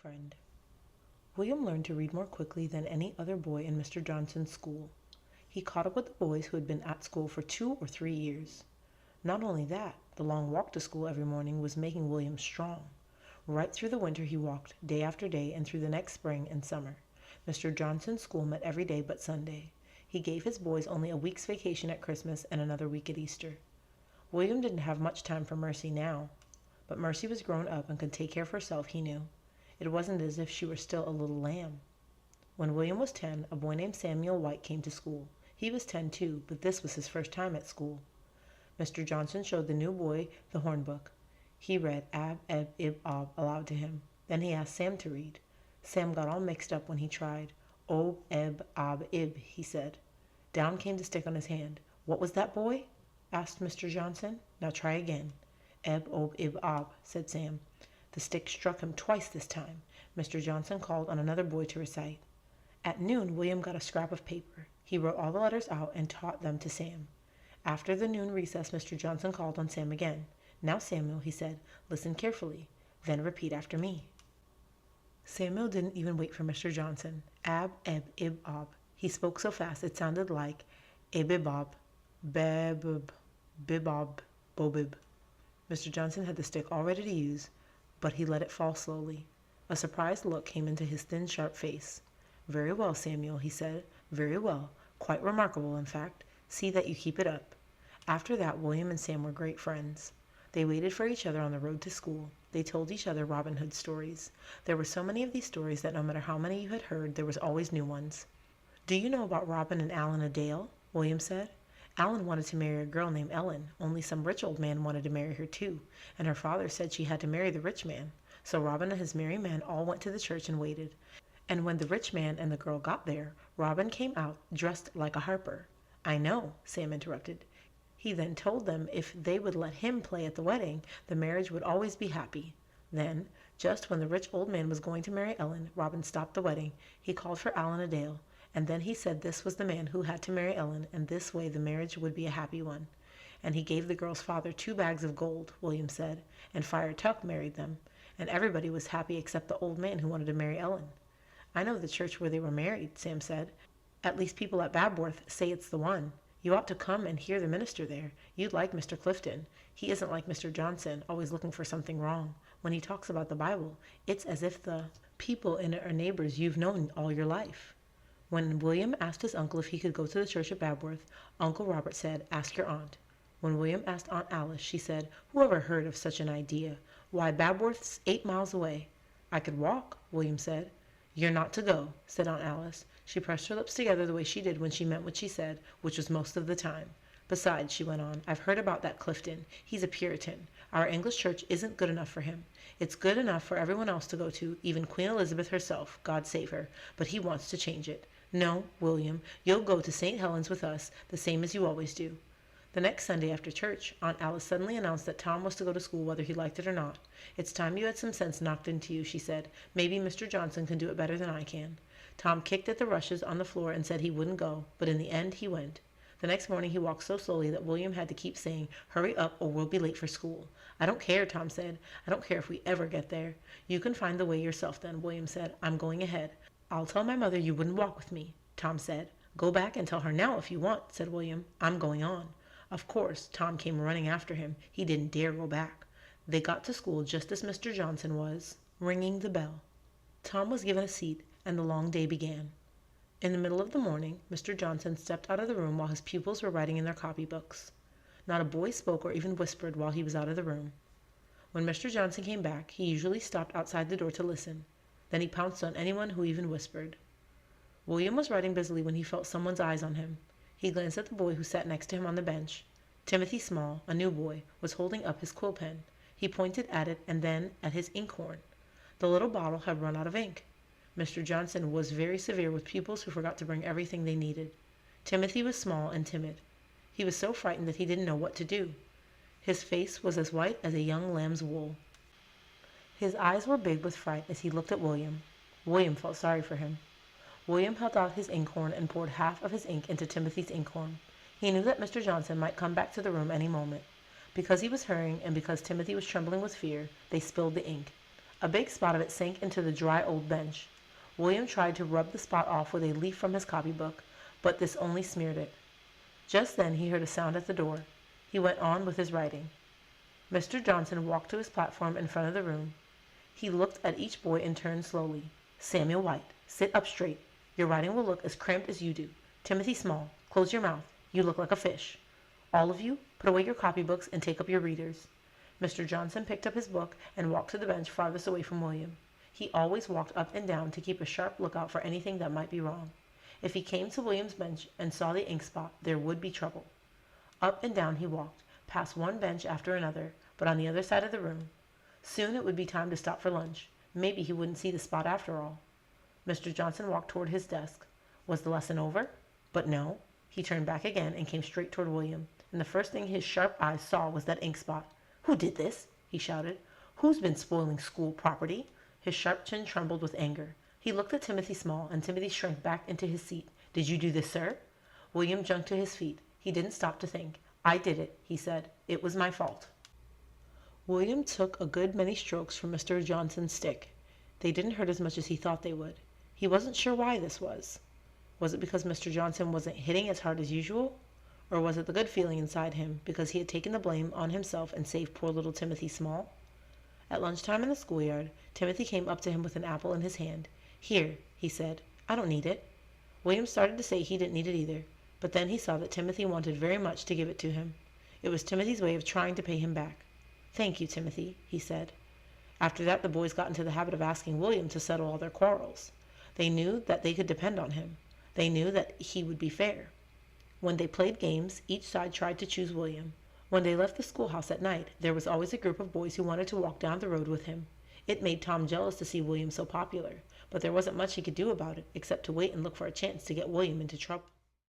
friend. William learned to read more quickly than any other boy in Mr. Johnson's school. He caught up with the boys who had been at school for 2 or 3 years. Not only that, the long walk to school every morning was making William strong. Right through the winter he walked, day after day, and through the next spring and summer. Mr. Johnson's school met every day but Sunday. He gave his boys only a week's vacation at Christmas and another week at Easter. William didn't have much time for Mercy now, but Mercy was grown up and could take care of herself, he knew. It wasn't as if she were still a little lamb. When William was 10, a boy named Samuel White came to school. He was 10 too, but this was his first time at school. Mr. Johnson showed the new boy the horn book. He read Ab, Eb, Ib, Ob aloud to him. Then he asked Sam to read. Sam got all mixed up when he tried. Ob, Eb, Ob, Ib, he said. Down came the stick on his hand. What was that, boy? Asked Mr. Johnson. Now try again. Eb, Ob, Ib, Ob, said Sam. The stick struck him twice this time. Mr. Johnson called on another boy to recite. At noon, William got a scrap of paper. He wrote all the letters out and taught them to Sam. After the noon recess, Mr. Johnson called on Sam again. Now, Samuel, he said, listen carefully. Then repeat after me. Samuel didn't even wait for Mr. Johnson. Ab, Eb, Ib, Ob. He spoke so fast it sounded like Abibob, Babib, Bibob, Bobib. Mr. Johnson had the stick all ready to use, but he let it fall slowly. A surprised look came into his thin, sharp face. Very well, Samuel, he said. Very well. Quite remarkable, in fact. See that you keep it up. After that, William and Sam were great friends. They waited for each other on the road to school. They told each other Robin Hood stories. There were so many of these stories that no matter how many you had heard, there was always new ones. Do you know about Robin and Alan a Dale? William said. Alan wanted to marry a girl named Ellen, only some rich old man wanted to marry her too, and her father said she had to marry the rich man. So Robin and his merry men all went to the church and waited. And when the rich man and the girl got there, Robin came out dressed like a harper. I know, Sam interrupted. He then told them if they would let him play at the wedding, the marriage would always be happy. Then, just when the rich old man was going to marry Ellen, Robin stopped the wedding. He called for Alan a Dale, and then he said this was the man who had to marry Ellen, and this way the marriage would be a happy one. And he gave the girl's father 2 bags of gold, William said, and Friar Tuck married them, and everybody was happy except the old man who wanted to marry Ellen. I know the church where they were married, Sam said. At least people at Babworth say it's the one. You ought to come and hear the minister there. You'd like Mr. Clifton. He isn't like Mr. Johnson, always looking for something wrong. When he talks about the Bible, it's as if the people in it are neighbors you've known all your life. When William asked his uncle if he could go to the church at Babworth, Uncle Robert said, ask your aunt. When William asked Aunt Alice, she said, who ever heard of such an idea? Why, Babworth's 8 miles away. I could walk, William said. You're not to go, said Aunt Alice. She pressed her lips together the way she did when she meant what she said, which was most of the time. Besides, she went on, I've heard about that Clifton. He's a Puritan. Our English church isn't good enough for him. It's good enough for everyone else to go to, even Queen Elizabeth herself, God save her, but he wants to change it. No, William, you'll go to St. Helens with us, the same as you always do. The next Sunday after church, Aunt Alice suddenly announced that Tom was to go to school whether he liked it or not. It's time you had some sense knocked into you, she said. Maybe Mr. Johnson can do it better than I can. Tom kicked at the rushes on the floor and said he wouldn't go, but in the end he went. The next morning he walked so slowly that William had to keep saying, hurry up or we'll be late for school. I don't care, Tom said. I don't care if we ever get there. You can find the way yourself then, William said. I'm going ahead. I'll tell my mother you wouldn't walk with me, Tom said. Go back and tell her now if you want, said William. I'm going on. Of course, Tom came running after him. He didn't dare go back. They got to school just as Mr. Johnson was ringing the bell. Tom was given a seat, and the long day began. In the middle of the morning, Mr. Johnson stepped out of the room while his pupils were writing in their copybooks. Not a boy spoke or even whispered while he was out of the room. When Mr. Johnson came back, he usually stopped outside the door to listen. Then he pounced on anyone who even whispered. William was writing busily when he felt someone's eyes on him. He glanced at the boy who sat next to him on the bench. Timothy Small, a new boy, was holding up his quill pen. He pointed at it and then at his inkhorn. The little bottle had run out of ink. Mr. Johnson was very severe with pupils who forgot to bring everything they needed. Timothy was small and timid. He was so frightened that he didn't know what to do. His face was as white as a young lamb's wool. His eyes were big with fright as he looked at William. William felt sorry for him. William held out his inkhorn and poured half of his ink into Timothy's inkhorn. He knew that Mr. Johnson might come back to the room any moment. Because he was hurrying and because Timothy was trembling with fear, they spilled the ink. A big spot of it sank into the dry old bench. William tried to rub the spot off with a leaf from his copybook, but this only smeared it. Just then he heard a sound at the door. He went on with his writing. Mr. Johnson walked to his platform in front of the room. He looked at each boy in turn slowly. Samuel White, sit up straight. Your writing will look as cramped as you do. Timothy Small, close your mouth. You look like a fish. All of you, put away your copybooks and take up your readers. Mr. Johnson picked up his book and walked to the bench farthest away from William. He always walked up and down to keep a sharp lookout for anything that might be wrong. If he came to William's bench and saw the ink spot, there would be trouble. Up and down he walked, past one bench after another, but on the other side of the room. Soon it would be time to stop for lunch. Maybe he wouldn't see the spot after all. Mr. Johnson walked toward his desk. Was the lesson over? But no. He turned back again and came straight toward William, and the first thing his sharp eyes saw was that ink spot. Who did this? He shouted. Who's been spoiling school property? His sharp chin trembled with anger. He looked at Timothy Small, and Timothy shrank back into his seat. Did you do this, sir? William jumped to his feet. He didn't stop to think. I did it, he said. It was my fault. William took a good many strokes from Mr. Johnson's stick. They didn't hurt as much as he thought they would. He wasn't sure why this was. Was it because Mr. Johnson wasn't hitting as hard as usual? Or was it the good feeling inside him because he had taken the blame on himself and saved poor little Timothy Small? At lunchtime in the schoolyard, Timothy came up to him with an apple in his hand. Here, he said. I don't need it. William started to say he didn't need it either, but then he saw that Timothy wanted very much to give it to him. It was Timothy's way of trying to pay him back. Thank you, Timothy, he said. After that, the boys got into the habit of asking William to settle all their quarrels. They knew that they could depend on him. They knew that he would be fair. When they played games, each side tried to choose William. When they left the schoolhouse at night, there was always a group of boys who wanted to walk down the road with him. It made Tom jealous to see William so popular, but there wasn't much he could do about it except to wait and look for a chance to get William into trouble.